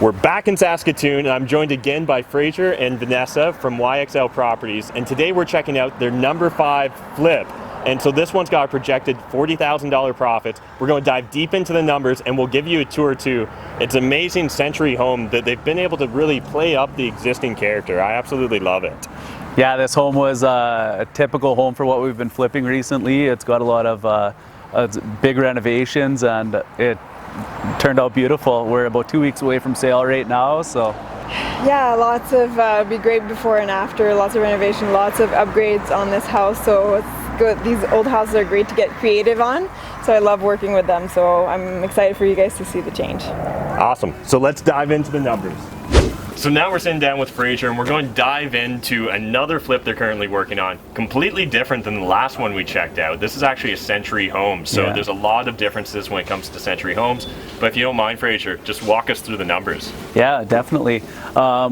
We're back in Saskatoon, and I'm joined again by Fraser and Vanessa from YXL Properties, and today we're checking out their number 5 flip. And so this one's got a projected $40,000 profits. We're going to dive deep into the numbers, and we'll give you a tour too. It's an amazing century home that they've been able to really play up the existing character. I absolutely love it. Yeah, this home was a typical home for what we've been flipping recently. It's got a lot of big renovations, and it turned out beautiful. We're about 2 weeks away from sale right now, so. Yeah, lots of be great before and after, lots of renovation, lots of upgrades on this house, so it's good. These old houses are great to get creative on, so I love working with them, so I'm excited for you guys to see the change. Awesome. So let's dive into the numbers. So now we're sitting down with Fraser, and we're going to dive into another flip they're currently working on. Completely different than the last one we checked out. This is actually a century home, so there's a lot of differences when it comes to century homes. But if you don't mind, Fraser, just walk us through the numbers. Yeah, definitely.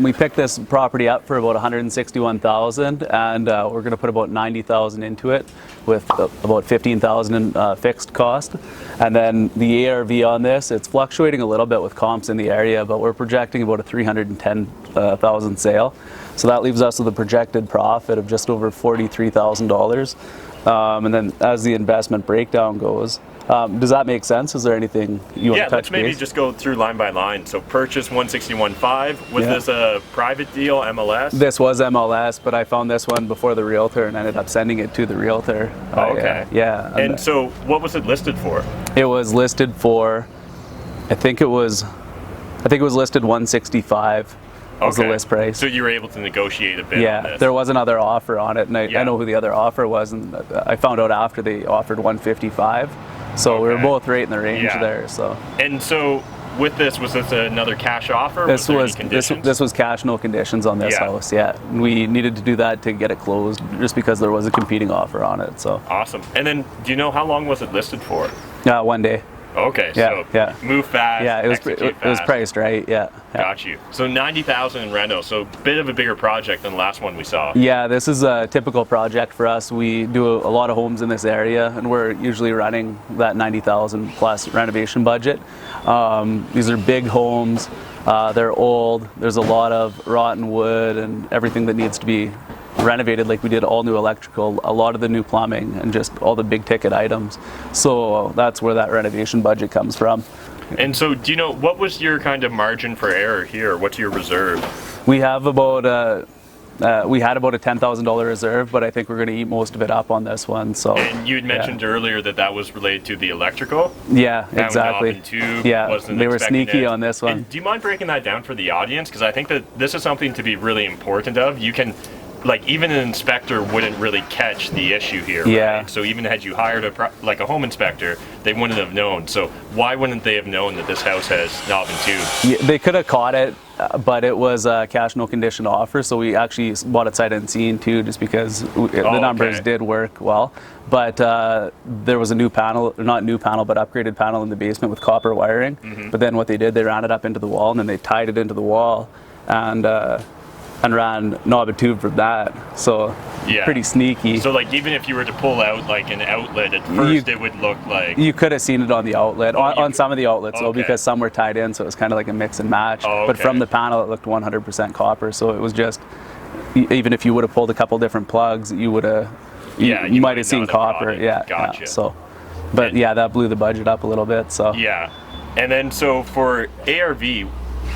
We picked this property up for about $161,000, and we're going to put about $90,000 into it, with about $15,000 in fixed cost. And then the ARV on this, it's fluctuating a little bit with comps in the area, but we're projecting about a $310,000 sale. So that leaves us with a projected profit of just over $43,000. And then as the investment breakdown goes, does that make sense? Is there anything you want to touch let's maybe base? just go through line by line. So purchase 161.5. Was this a private deal, MLS? This was MLS, but I found this one before the realtor and ended up sending it to the realtor. Oh, okay. Yeah. And so what was it listed for? It was listed for, I think it was listed 165. Was the list price. So you were able to negotiate a bit on this. There was another offer on it, and I know who the other offer was, and I found out after they offered 155. So we were both right in the range there. So. And so with this, was this another cash offer? This was cash, no conditions on this house. Yeah, we needed to do that to get it closed, just because there was a competing offer on it. So. Awesome. And then, do you know how long was it listed for? 1 day. Okay, move fast. Yeah, it was priced right. Yeah. Got you. So 90,000 in reno. So a bit of a bigger project than the last one we saw. Yeah, this is a typical project for us. We do a lot of homes in this area, and we're usually running that 90,000 plus renovation budget. These are big homes. They're old. There's a lot of rotten wood and everything that needs to be renovated. Like we did all new electrical, a lot of the new plumbing, and just all the big ticket items. So that's where that renovation budget comes from. And so, do you know, what was your kind of margin for error here? What's your reserve? We have about we had about a $10,000 reserve, but I think we're going to eat most of it up on this one. So. And you had mentioned earlier that was related to the electrical. Yeah, exactly. Knob and tube, they were sneaky on this one. And do you mind breaking that down for the audience? Because I think that this is something to be really important of. You can. Like, even an inspector wouldn't really catch the issue here, right? So even had you hired a home inspector, they wouldn't have known. So why wouldn't they have known that this house has knob and tube? Yeah, they could have caught it, but it was a cash no condition offer, so we actually bought it sight unseen too, just because the numbers did work well. But there was a new panel, not new panel, but upgraded panel in the basement with copper wiring. But then what they did, they ran it up into the wall, and then they tied it into the wall, and ran knob and tube from that. So pretty sneaky. So like, even if you were to pull out like an outlet at first, it would look like you could have seen it on the outlet, on some of the outlets though, because some were tied in, so it was kind of like a mix and match. But from the panel it looked 100% copper, so it was just, even if you would have pulled a couple different plugs, you would have you might have seen copper. Gotcha. So but that blew the budget up a little bit. So and then so for ARV,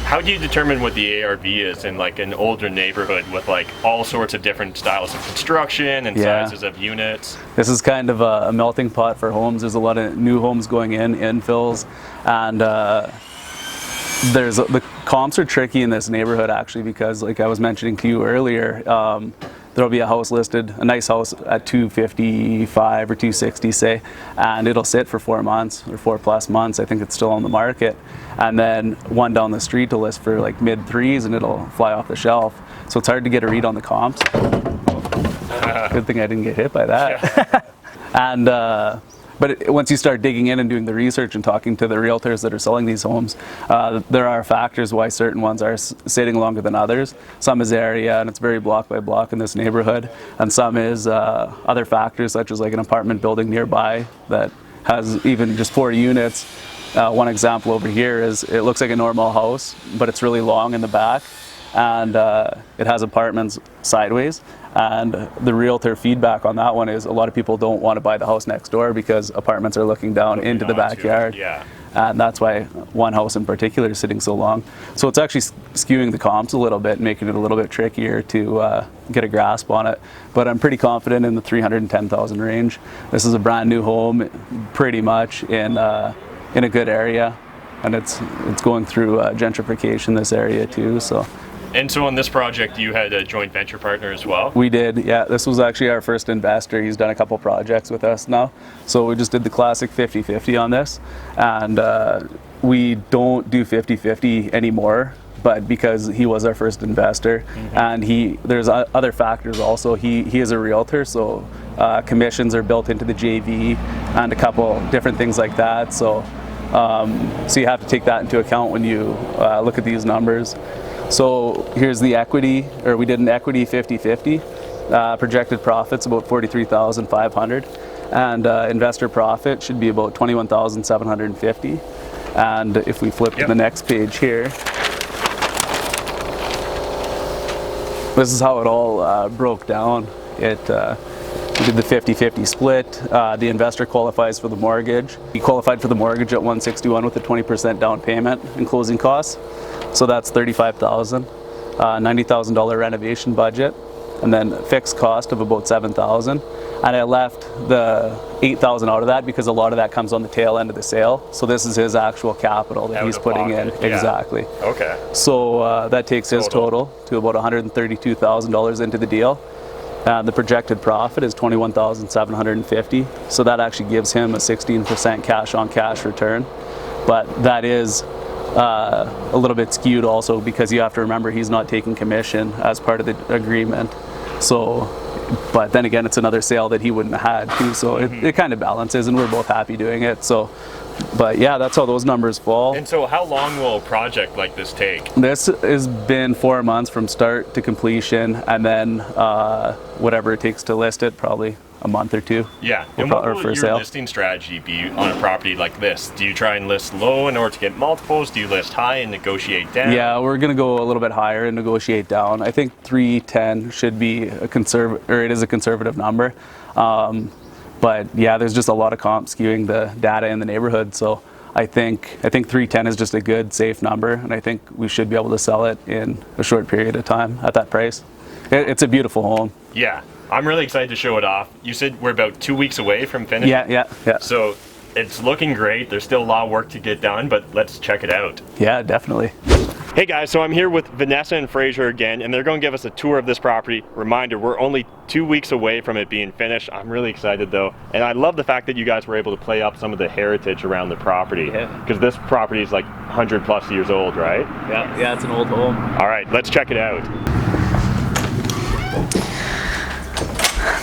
how do you determine what the ARV is in like an older neighborhood with like all sorts of different styles of construction and sizes of units? This is kind of a melting pot for homes. There's a lot of new homes going in, infills, and the comps are tricky in this neighborhood actually, because like I was mentioning to you earlier, there'll be a house listed, a nice house at 255 or 260 say, and it'll sit for 4 months or 4+ months. I think it's still on the market. And then one down the street to list for like mid threes, and it'll fly off the shelf. So it's hard to get a read on the comps. Good thing I didn't get hit by that. And but once you start digging in and doing the research and talking to the realtors that are selling these homes, there are factors why certain ones are sitting longer than others. Some is area, and it's very block by block in this neighborhood, and some is other factors such as like an apartment building nearby that has even just 4 units One example over here is it looks like a normal house, but it's really long in the back, and it has apartments sideways. And the realtor feedback on that one is a lot of people don't want to buy the house next door because apartments are looking down into the backyard. Yeah. And that's why one house in particular is sitting so long. So it's actually skewing the comps a little bit, making it a little bit trickier to get a grasp on it. But I'm pretty confident in the 310,000 range. This is a brand new home, pretty much in a good area, and it's going through gentrification, this area too. So. And so on this project, you had a joint venture partner as well? We did, yeah. This was actually our first investor. He's done a couple projects with us now. So we just did the classic 50-50 on this. And we don't do 50-50 anymore, but because he was our first investor, and there's other factors also. He is a realtor, so commissions are built into the JV and a couple different things like that. So you have to take that into account when you look at these numbers. So here's the equity, or we did an equity 50-50. Projected profits about $43,500, and investor profit should be about $21,750. And if we flip to the next page here, this is how it all broke down. We did the 50-50 split. The investor qualifies for the mortgage. He qualified for the mortgage at $161 with a 20% down payment and closing costs. So that's $35,000, $90,000 renovation budget, and then fixed cost of about $7,000. And I left the $8,000 out of that because a lot of that comes on the tail end of the sale. So this is his actual capital that he's putting in. Yeah. Exactly. Okay. So that takes his total to about $132,000 into the deal. The projected profit is $21,750. So that actually gives him a 16% cash on cash return. But that is a little bit skewed also because you have to remember he's not taking commission as part of the agreement. So, but then again, it's another sale that he wouldn't have had too. So it kind of balances, and we're both happy doing it. So, but yeah, that's how those numbers fall. And so how long will a project like this take? This has been 4 months from start to completion, and then whatever it takes to list it, probably a month or two. Yeah. And what will your listing strategy be on a property like this? Do you try and list low in order to get multiples? Do you list high and negotiate down? Yeah, we're going to go a little bit higher and negotiate down. I think 310 should be it is a conservative number. But yeah, there's just a lot of comps skewing the data in the neighborhood. So I think 310 is just a good, safe number, and I think we should be able to sell it in a short period of time at that price. It's a beautiful home. Yeah. I'm really excited to show it off. You said we're about 2 weeks away from finish? Yeah. So it's looking great. There's still a lot of work to get done, but let's check it out. Yeah, definitely. Hey guys, so I'm here with Vanessa and Fraser again, and they're going to give us a tour of this property. Reminder, we're only 2 weeks away from it being finished. I'm really excited though, and I love the fact that you guys were able to play up some of the heritage around the property. Because this property is like 100 plus years old, right? Yeah, it's an old home. All right, let's check it out.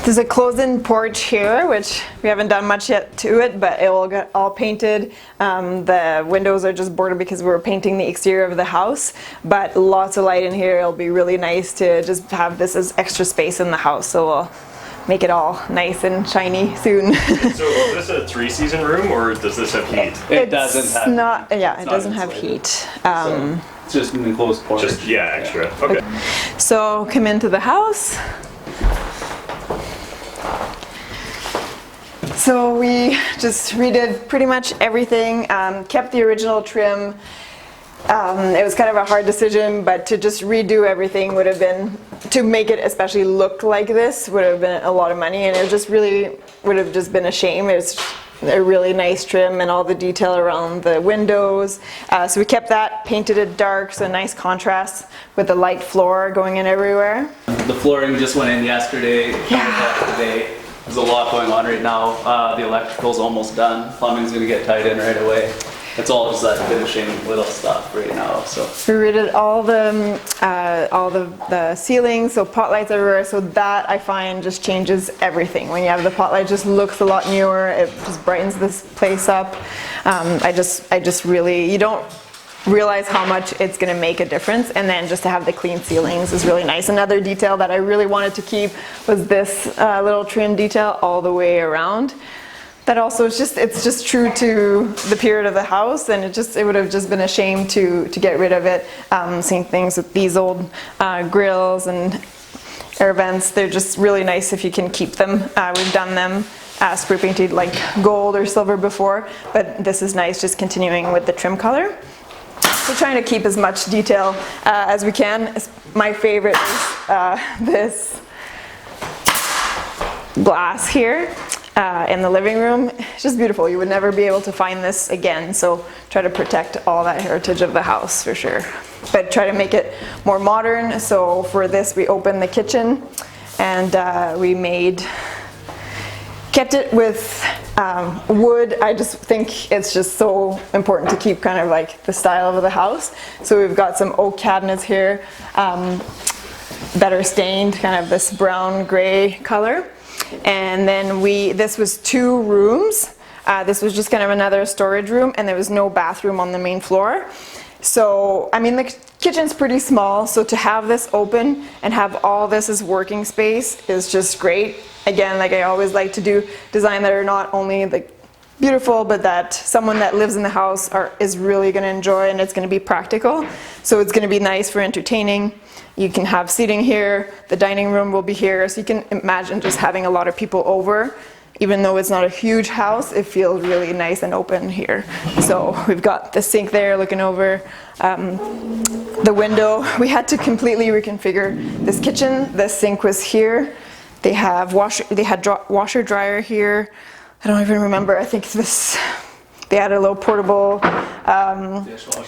There's a closed-in porch here, which we haven't done much yet to it, but it will get all painted. The windows are just boarded because we're painting the exterior of the house, but lots of light in here. It'll be really nice to just have this as extra space in the house, so we'll make it all nice and shiny soon. So is this a 3-season room, or does this have heat? It doesn't have it doesn't have heat. It's just an enclosed porch. Extra. Okay. So come into the house. So we just redid pretty much everything, kept the original trim. It was kind of a hard decision, but to just redo everything would have been, to make it especially look like this, would have been a lot of money, and it just really would have just been a shame. It's a really nice trim and all the detail around the windows. So we kept that, painted it dark, so a nice contrast with the light floor going in everywhere. The flooring just went in yesterday, today. There's a lot going on right now. The electrical's almost done. Plumbing's gonna get tied in right away. It's all just that finishing little stuff right now. So we redid all the ceilings, so pot lights everywhere. So that I find just changes everything. When you have the pot light, it just looks a lot newer. It just brightens this place up. I just really, you don't realize how much it's going to make a difference, and then just to have the clean ceilings is really nice. Another detail that I really wanted to keep was this little trim detail all the way around. that also it's just true to the period of the house, and it would have just been a shame to get rid of it. Same things with these old grills and air vents. They're just really nice if you can keep them. We've done them spray painted like gold or silver before, but this is nice, just continuing with the trim color. We're trying to keep as much detail as we can. My favorite is this glass here in the living room. It's just beautiful. You would never be able to find this again, so try to protect all that heritage of the house for sure. But try to make it more modern. So for this, we opened the kitchen, and we kept it with wood. I just think it's just so important to keep kind of like the style of the house. So we've got some oak cabinets here that are stained kind of this brown gray color. And then this was 2 rooms. This was just kind of another storage room, and there was no bathroom on the main floor. So, I mean, the kitchen's pretty small, so to have this open and have all this as working space is just great. Again, like I always like to do design that are not only like beautiful, but that someone that lives in the house is really going to enjoy, and it's going to be practical. So it's going to be nice for entertaining. You can have seating here, the dining room will be here, so you can imagine just having a lot of people over. Even though it's not a huge house, it feels really nice and open here. So we've got the sink there looking over the window. We had to completely reconfigure this kitchen. The sink was here. They had washer dryer here. I don't even remember. I think they had a little portable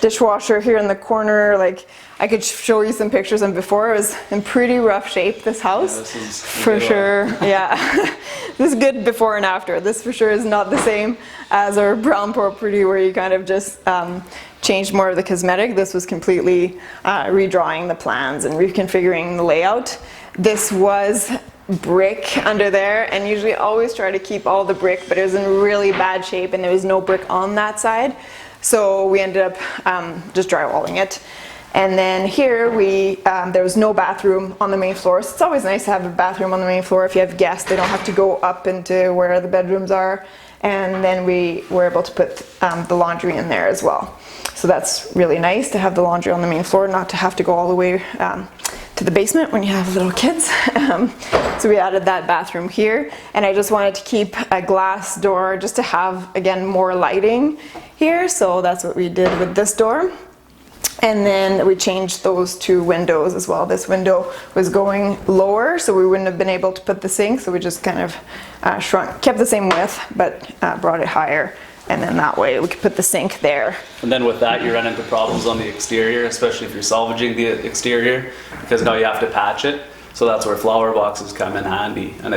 dishwasher here in the corner. Like, I could show you some pictures, and before it was in pretty rough shape, this house. Yeah, this is for sure. Yeah. This is good before and after. This for sure is not the same as our brown property where you kind of just changed more of the cosmetic. This was completely redrawing the plans and reconfiguring the layout. This was brick under there, and usually always try to keep all the brick, but it was in really bad shape and there was no brick on that side. So we ended up just drywalling it. And then here there was no bathroom on the main floor. So it's always nice to have a bathroom on the main floor. If you have guests, they don't have to go up into where the bedrooms are. And then we were able to put the laundry in there as well. So that's really nice to have the laundry on the main floor, not to have to go all the way to the basement when you have little kids. So we added that bathroom here, and I just wanted to keep a glass door just to have, again, more lighting here. So that's what we did with this door. And then we changed those 2 windows as well. This window was going lower, so we wouldn't have been able to put the sink, so we just kind of kept the same width, but brought it higher. And then that way we could put the sink there. And then with that, you run into problems on the exterior, especially if you're salvaging the exterior, because now you have to patch it. So that's where flower boxes come in handy, and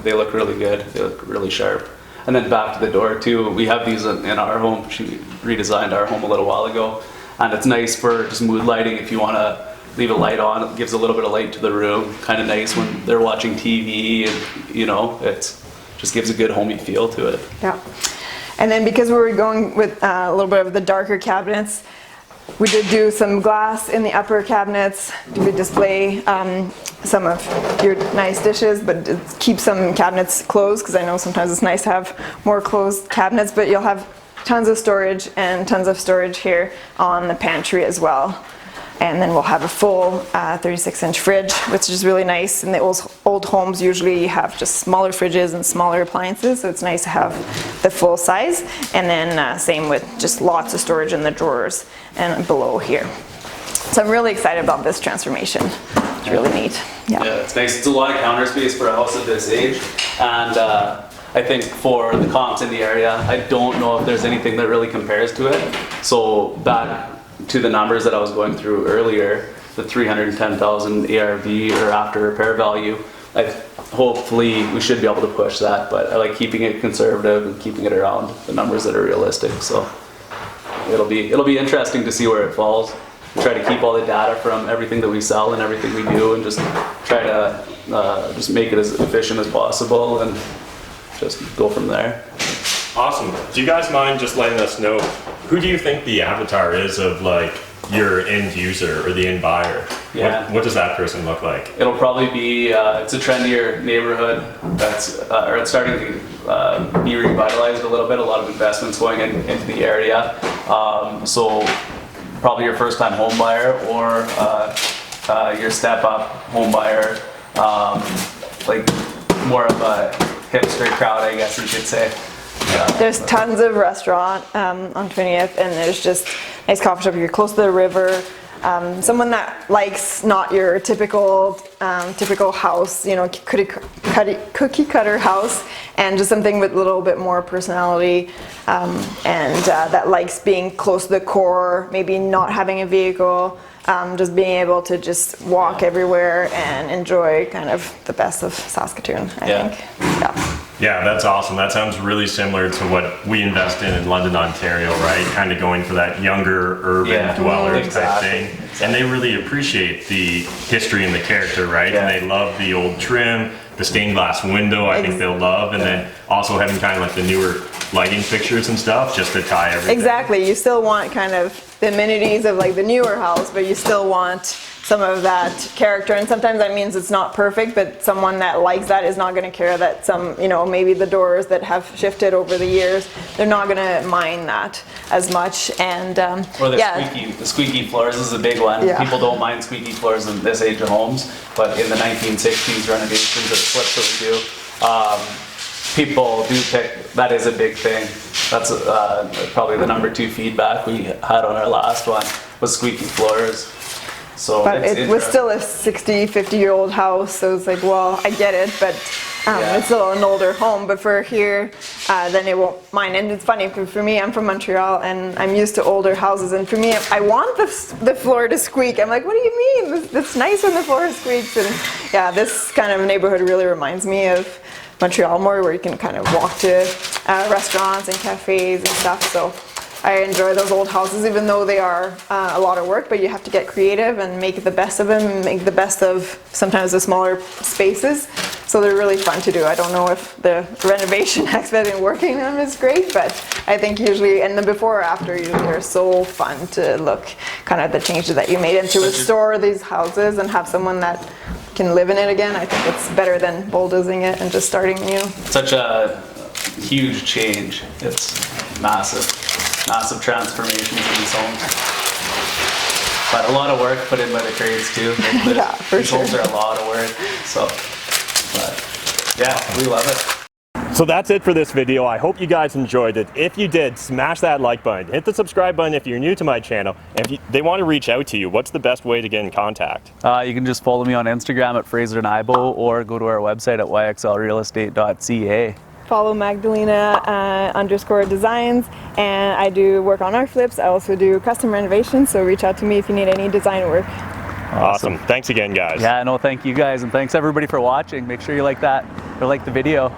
they look really good. They look really sharp. And then back to the door too. We have these in our home. She redesigned our home a little while ago, and it's nice for just mood lighting. If you want to leave a light on, it gives a little bit of light to the room. Kind of nice when they're watching TV, and it just gives a good homey feel to it. Yeah. And then because we were going with a little bit of the darker cabinets, we did do some glass in the upper cabinets. We display some of your nice dishes, but keep some cabinets closed, because I know sometimes it's nice to have more closed cabinets, but you'll have tons of storage and tons of storage here on the pantry as well. And then we'll have a full 36-inch fridge, which is really nice. In the old homes, usually you have just smaller fridges and smaller appliances, so it's nice to have the full size. And then same with just lots of storage in the drawers and below here. So I'm really excited about this transformation. It's really neat. Yeah, it's nice. It's a lot of counter space for a house at this age. And I think for the comps in the area, I don't know if there's anything that really compares to it. So back to the numbers that I was going through earlier, the 310,000 ARV or after repair value, hopefully we should be able to push that, but I like keeping it conservative and keeping it around the numbers that are realistic. So it'll be interesting to see where it falls. We try to keep all the data from everything that we sell and everything we do, and just try to just make it as efficient as possible and just go from there. Awesome. Do you guys mind just letting us know, who do you think the avatar is of like your end user or the end buyer? Yeah. What does that person look like? It'll probably be, it's a trendier neighborhood that's, or it's starting to be revitalized a little bit. A lot of investments going into the area. So probably your first time home buyer or your step up home buyer, like more of a hipster crowd, I guess you could say. There's tons of restaurant on 20th, and there's just nice coffee shop. You're close to the river. Someone that likes not your typical house, you know, cookie cutter house, and just something with a little bit more personality, and that likes being close to the core, maybe not having a vehicle, just being able to just walk everywhere and enjoy kind of the best of Saskatoon, I think. Yeah. Yeah, that's awesome. That sounds really similar to what we invest in London, Ontario, right? Kind of going for that younger urban dweller type thing. And they really appreciate the history and the character, right? And they love the old trim, the stained glass window, I think they'll love. And then also having kind of like the newer lighting fixtures and stuff just to tie everything. Exactly. You still want kind of the amenities of like the newer house, but you still want some of that character, and sometimes that means it's not perfect, but someone that likes that is not going to care that some, you know, maybe the doors that have shifted over the years, they're not going to mind that as much. And or the squeaky floors is a big one. People don't mind squeaky floors in this age of homes, but in the 1960s renovations or flips that we do, people do pick, that is a big thing. That's probably the number 2 feedback we had on our last one was squeaky floors. So but it was still a 60, 50-year-old house, so it's like, well, I get it, but it's still an older home. But for here, then it won't mind. And it's funny, for me, I'm from Montreal, and I'm used to older houses. And for me, I want the floor to squeak. I'm like, what do you mean? It's nice when the floor squeaks. And yeah, this kind of neighborhood really reminds me of Montreal more, where you can kind of walk to restaurants and cafes and stuff. So I enjoy those old houses, even though they are a lot of work, but you have to get creative and make the best of them, and make the best of sometimes the smaller spaces. So they're really fun to do. I don't know if the renovation aspect and working on them is great, but I think usually, and the before or after usually are so fun to look, kind of the changes that you made, and to restore these houses and have someone that can live in it again. I think it's better than bulldozing it and just starting new. Such a huge change. It's massive transformations in these homes. But a lot of work put in by the trades too. Yeah, for sure. These homes are a lot of work. So, but yeah, we love it. So that's it for this video. I hope you guys enjoyed it. If you did, smash that like button. Hit the subscribe button if you're new to my channel. And if they want to reach out to you, what's the best way to get in contact? You can just follow me on Instagram at Fraser and Ibo, or go to our website at yxlrealestate.ca. Follow Magdalena _designs, and I do work on art flips. I also do custom renovations, so reach out to me if you need any design work. Awesome. Thanks again, guys. Yeah, no, thank you guys, and thanks everybody for watching. Make sure you like that or like the video.